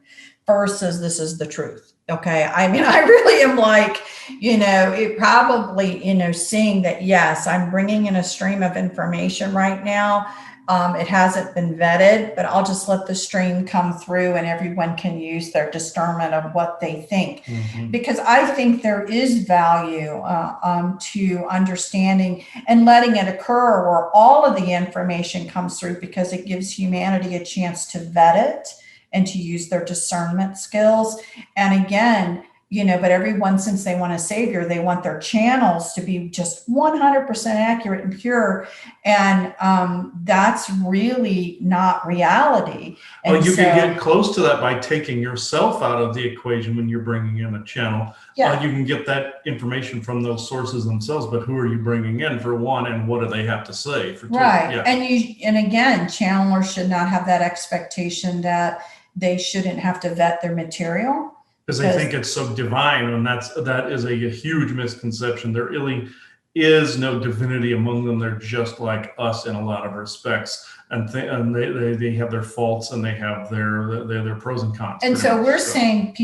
versus this is the truth. Okay. I mean, I really am like, it probably, seeing that, yes, I'm bringing in a stream of information right now. It hasn't been vetted, but I'll just let the stream come through and everyone can use their discernment of what they think. Mm-hmm. Because I think there is value to understanding and letting it occur where all of the information comes through, because it gives humanity a chance to vet it and to use their discernment skills. And again, but everyone, since they want a savior, they want their channels to be just 100% accurate and pure. And that's really not reality. And well, you can get close to that by taking yourself out of the equation when you're bringing in a channel. Yeah. You can get that information from those sources themselves, but who are you bringing in for one, and what do they have to say for two? Right. Yeah. And again, channelers should not have that expectation that they shouldn't have to vet their material. Because they think it's so divine, and that is a huge misconception. There really is no divinity among them. They're just like us in a lot of respects, and they have their faults and they have their pros and cons. And so we're saying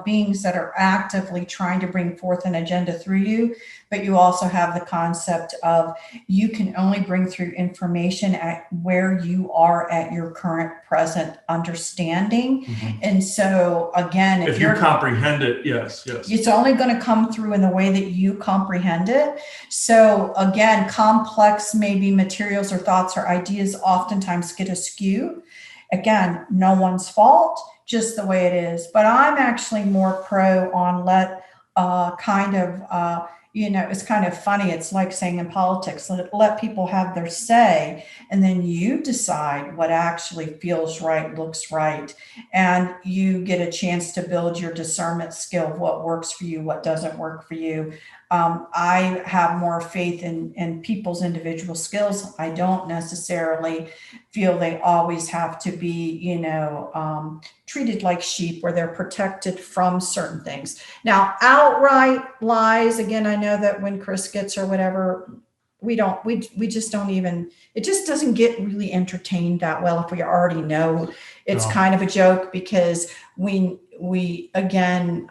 beings that are actively trying to bring forth an agenda through you, but you also have the concept of you can only bring through information at where you are at your current present understanding. Mm-hmm. And so again, if you comprehend it, yes, it's only going to come through in the way that you comprehend it. So again, complex maybe materials or thoughts or ideas oftentimes get askew. Again, no one's fault, just the way it is. But I'm actually more pro on let it's kind of funny. It's like saying in politics, let people have their say, and then you decide what actually feels right, looks right, and you get a chance to build your discernment skill of what works for you, what doesn't work for you. I have more faith in people's individual skills. I don't necessarily feel they always have to be, treated like sheep where they're protected from certain things. Now, outright lies, again, I know that when Chris gets or whatever, we just don't even, it just doesn't get really entertained that well if we already know it's No. kind of a joke, because we again,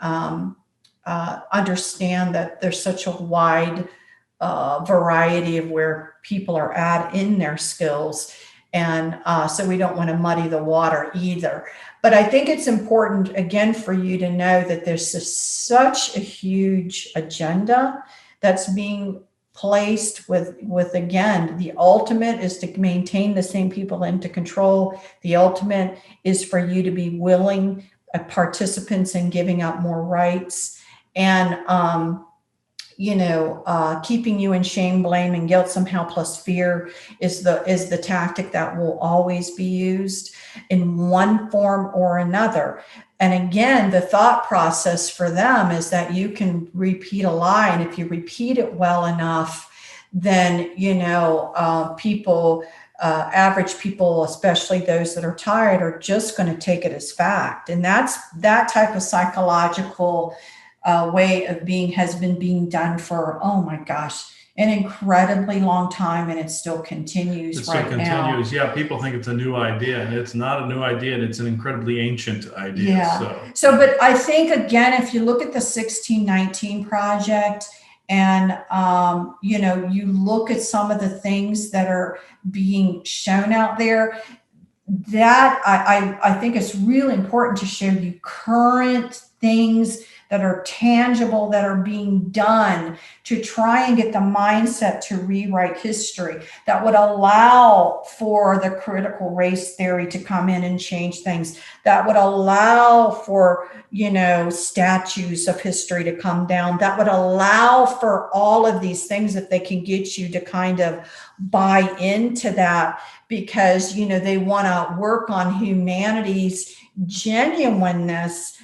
understand that there's such a wide variety of where people are at in their skills. And so we don't want to muddy the water either. But I think it's important, again, for you to know that there's such a huge agenda that's being placed with again, the ultimate is to maintain the same people into control. The ultimate is for you to be willing participants in giving up more rights, and keeping you in shame, blame, and guilt somehow, plus fear is the tactic that will always be used in one form or another. And again, the thought process for them is that you can repeat a lie, and if you repeat it well enough, then people, average people, especially those that are tired, are just going to take it as fact. And that type of psychological way of being has been being done for, oh my gosh, an incredibly long time, and it still continues now. Yeah, people think it's a new idea, and it's not a new idea, and it's an incredibly ancient idea. Yeah. So, but I think, again, if you look at the 1619 project, and you look at some of the things that are being shown out there, that I think it's really important to show you current things that are tangible, that are being done to try and get the mindset to rewrite history, that would allow for the critical race theory to come in and change things, that would allow for, statues of history to come down, that would allow for all of these things, if they can get you to kind of buy into that, because, they want to work on humanity's genuineness,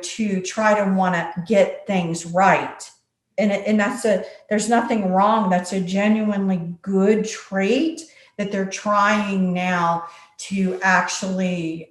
to try to want to get things right. And there's nothing wrong. That's a genuinely good trait that they're trying now to actually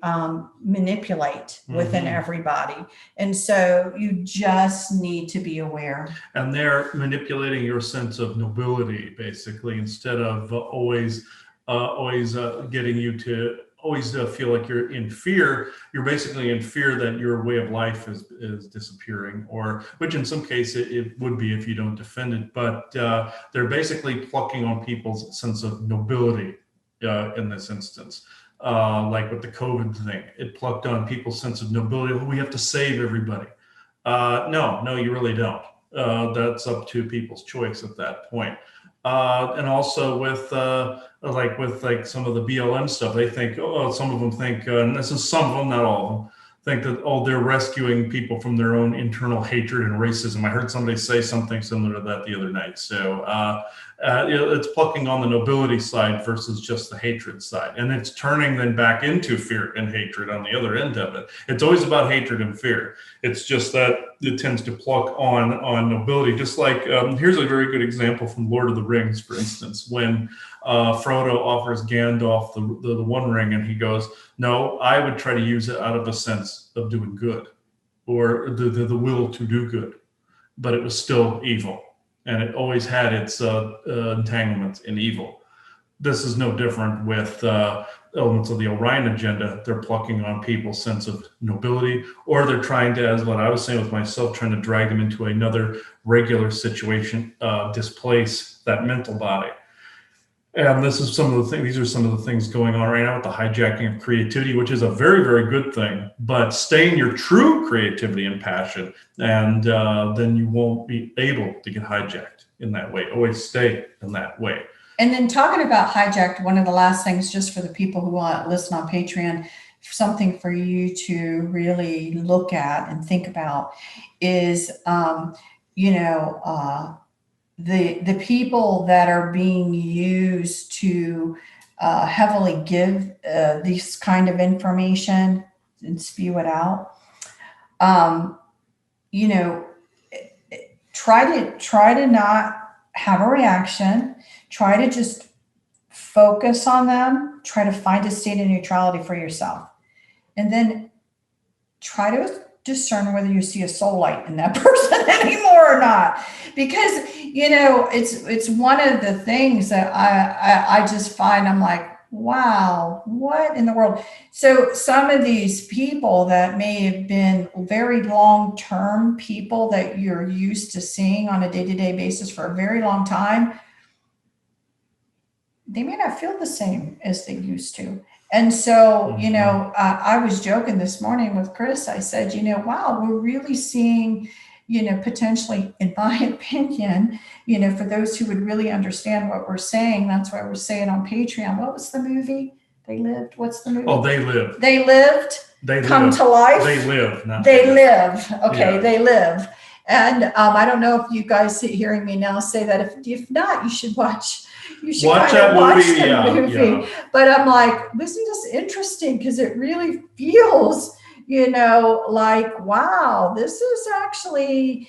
manipulate within everybody. And so you just need to be aware. And they're manipulating your sense of nobility, basically, instead of always getting you to always feel like you're in fear. You're basically in fear that your way of life is disappearing, or which in some cases it would be if you don't defend it. But they're basically plucking on people's sense of nobility in this instance. Like with the COVID thing, it plucked on people's sense of nobility. We have to save everybody. No, you really don't. That's up to people's choice at that point. And also with some of the BLM stuff, they think, some of them think, and this is some of them, not all of them, think that, they're rescuing people from their own internal hatred and racism. I heard somebody say something similar to that the other night. So it's plucking on the nobility side versus just the hatred side. And it's turning then back into fear and hatred on the other end of it. It's always about hatred and fear. It's just that it tends to pluck on nobility. Just like, here's a very good example from Lord of the Rings, for instance, when Frodo offers Gandalf the One Ring, and he goes, no, I would try to use it out of a sense of doing good, or the will to do good, but it was still evil, and it always had its entanglements in evil. This is no different with elements of the Orion agenda. They're plucking on people's sense of nobility, or they're trying to, as what I was saying with myself, trying to drag them into another regular situation, displace that mental body. And this is some of the things, these are some of the things going on right now with the hijacking of creativity, which is a very, very good thing. But stay in your true creativity and passion, and then you won't be able to get hijacked in that way. Always stay in that way. And then talking about hijacked, one of the last things, just for the people who want to listen on Patreon, something for you to really look at and think about is you know, the people that are being used to heavily give this kind of information and spew it out, um, you know, try to not have a reaction. Try to just focus on them. Try to find a state of neutrality for yourself, and then try to discern whether you see a soul light in that person anymore or not. Because it's one of the things that I just find, I'm like, wow, what in the world. So some of these people that may have been very long term people that you're used to seeing on a day-to-day basis for a very long time, they may not feel the same as they used to. And so, I was joking this morning with Chris. I said, wow, we're really seeing, potentially, in my opinion, for those who would really understand what we're saying, that's why we're saying on Patreon. What was the movie? They lived. What's the movie? Oh, they lived. They lived. They come live. to life. They live. Not they live. Okay, Yeah. They live. And I don't know if you guys hearing me now say that. If not, you should watch. You should Watch kind of that watch movie. the movie. Yeah. But I'm like, isn't this interesting? Because it really feels, like, wow, this is actually,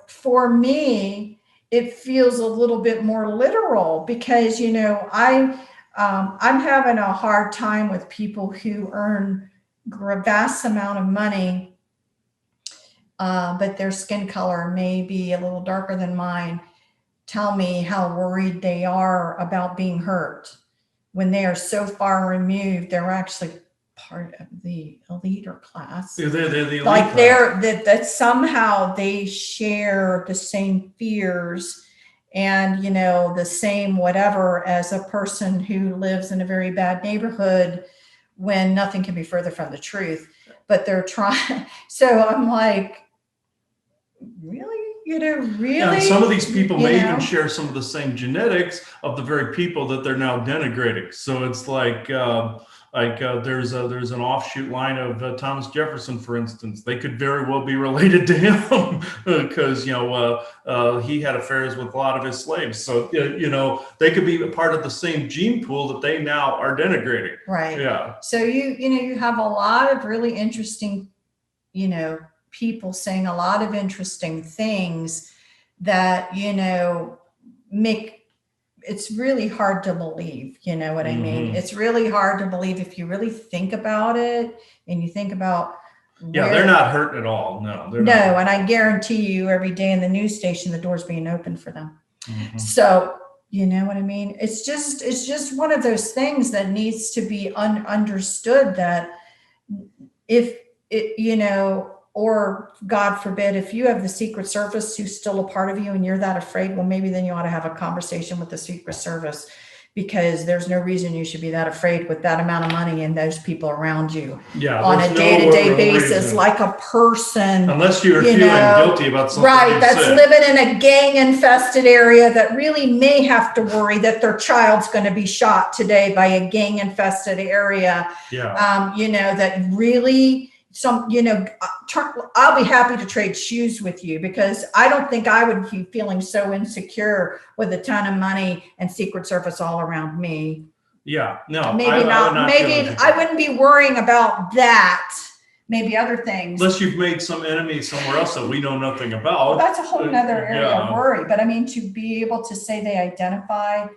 for me, it feels a little bit more literal because, I'm having a hard time with people who earn a vast amount of money, but their skin color may be a little darker than mine. Tell me how worried they are about being hurt when they are so far removed. They're actually part of the elite or class. They're the elite Like class. that somehow they share the same fears and the same whatever as a person who lives in a very bad neighborhood when nothing can be further from the truth. But they're trying. So I'm like, really? Really? And some of these people may even share some of the same genetics of the very people that they're now denigrating. So it's like there's an offshoot line of Thomas Jefferson, for instance. They could very well be related to him because he had affairs with a lot of his slaves. So they could be a part of the same gene pool that they now are denigrating. Right. Yeah. So you have a lot of really interesting people saying a lot of interesting things that make it's really hard to believe. You know what I mean? It's really hard to believe if you really think about it and you think about they're not hurting at all. No, they're not. And I guarantee you every day in the news station the door's being opened for them. So you know what I mean? It's just one of those things that needs to be understood, that if it or God forbid, if you have the Secret Service who's still a part of you and you're that afraid, well, maybe then you ought to have a conversation with the Secret Service, because there's no reason you should be that afraid with that amount of money and those people around you on a day-to-day basis, like a person. Unless you're feeling guilty about something. Right, that's living in a gang-infested area that really may have to worry that their child's going to be shot today by a gang-infested area. Yeah. That really... I'll be happy to trade shoes with you, because I don't think I would be feeling so insecure with a ton of money and Secret Service all around me. Yeah, no, maybe not. Maybe I wouldn't be worrying about that. Maybe other things. Unless you've made some enemy somewhere else that we know nothing about. Well, that's a whole nother area of worry. But I mean, to be able to say they identify,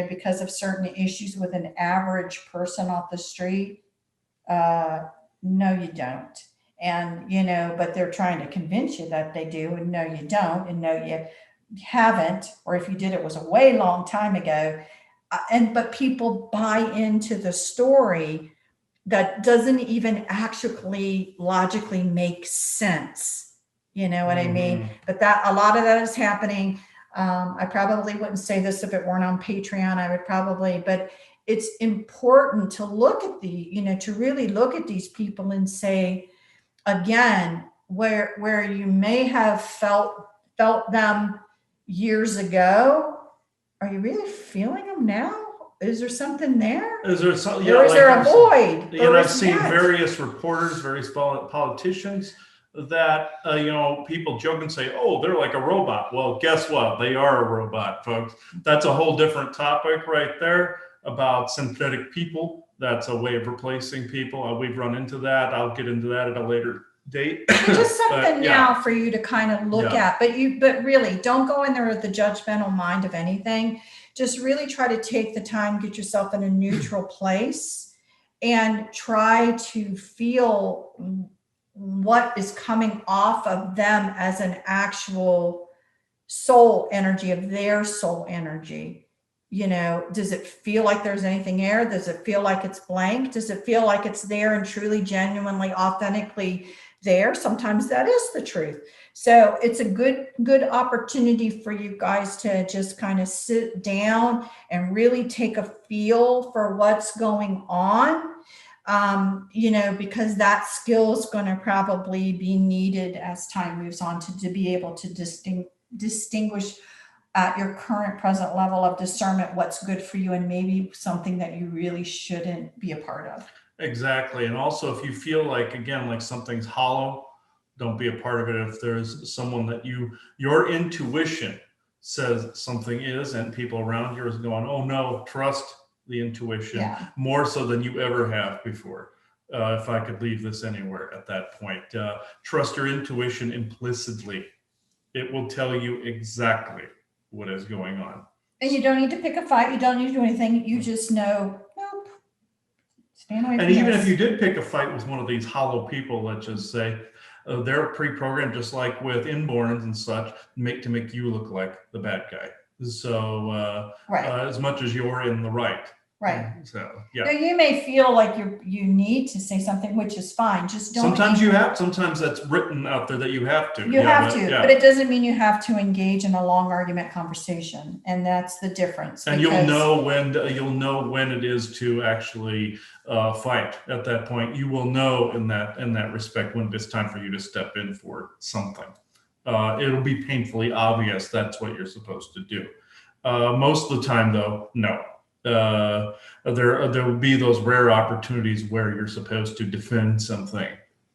because of certain issues with an average person off the street, no, you don't. And, but they're trying to convince you that they do, and no, you don't, and no, you haven't, or if you did, it was a way long time ago. But people buy into the story that doesn't even actually logically make sense. You know what I mean? But a lot of that is happening. I probably wouldn't say this if it weren't on Patreon. I would probably, but it's important to look at to really look at these people and say, again, where you may have felt them years ago, are you really feeling them now? Is there something there? Is there something? Or is there a void? I've seen various reporters, various politicians that, people joke and say, oh, they're like a robot. Well, guess what? They are a robot, folks. That's a whole different topic right there about synthetic people. That's a way of replacing people. We've run into that. I'll get into that at a later date. Just something yeah. now for you to kind of look Yeah. at, but really don't go in there with the judgmental mind of anything. Just really try to take the time, get yourself in a neutral place, and try to feel what is coming off of them as an actual soul energy, of their soul energy. Does it feel like there's anything there? Does it feel like it's blank? Does it feel like it's there and truly, genuinely, authentically there? Sometimes that is the truth. So it's a good opportunity for you guys to just kind of sit down and really take a feel for what's going on. Because that skill is going to probably be needed as time moves on to be able to distinguish at your current present level of discernment what's good for you and maybe something that you really shouldn't be a part of. Exactly. And also, if you feel like, again, like something's hollow, don't be a part of it. If there's someone that your intuition says something is, and people around you is going, oh no, trust the intuition more so than you ever have before. If I could leave this anywhere at that point, trust your intuition implicitly. It will tell you exactly what is going on. And you don't need to pick a fight. You don't need to do anything. You just know, nope, stand away from And even this. if you did pick a fight with one of these hollow people, let's just say, they're pre-programmed, just like with inborns and such, to make you look like the bad guy. So as much as you're in the right. Right. So yeah. Now, you may feel like you need to say something, which is fine. Just don't. Sometimes that's written out there that you have to. You have to, but it doesn't mean you have to engage in a long argument conversation, and that's the difference. And you'll know when it is to actually fight. At that point, you will know in that respect when it's time for you to step in for something. It'll be painfully obvious that's what you're supposed to do. Most of the time, though, no. There will be those rare opportunities where you're supposed to defend something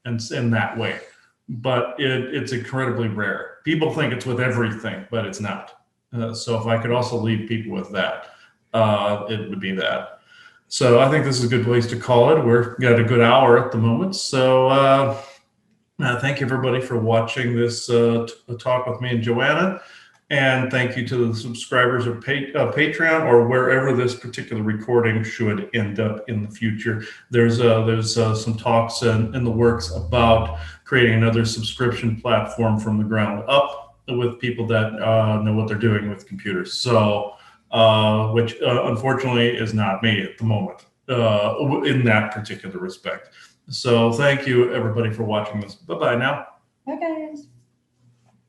and in that way, but it's incredibly rare. People think it's with everything, but it's not. So if I could also leave people with that, it would be that. So I think this is a good place to call it. We're got a good hour at the moment. So thank you everybody for watching this talk with me and Joanna. And thank you to the subscribers of Patreon, or wherever this particular recording should end up in the future. There's some talks in the works about creating another subscription platform from the ground up with people that know what they're doing with computers. So, which unfortunately is not me at the moment in that particular respect. So thank you everybody for watching this. Bye-bye now. Bye guys.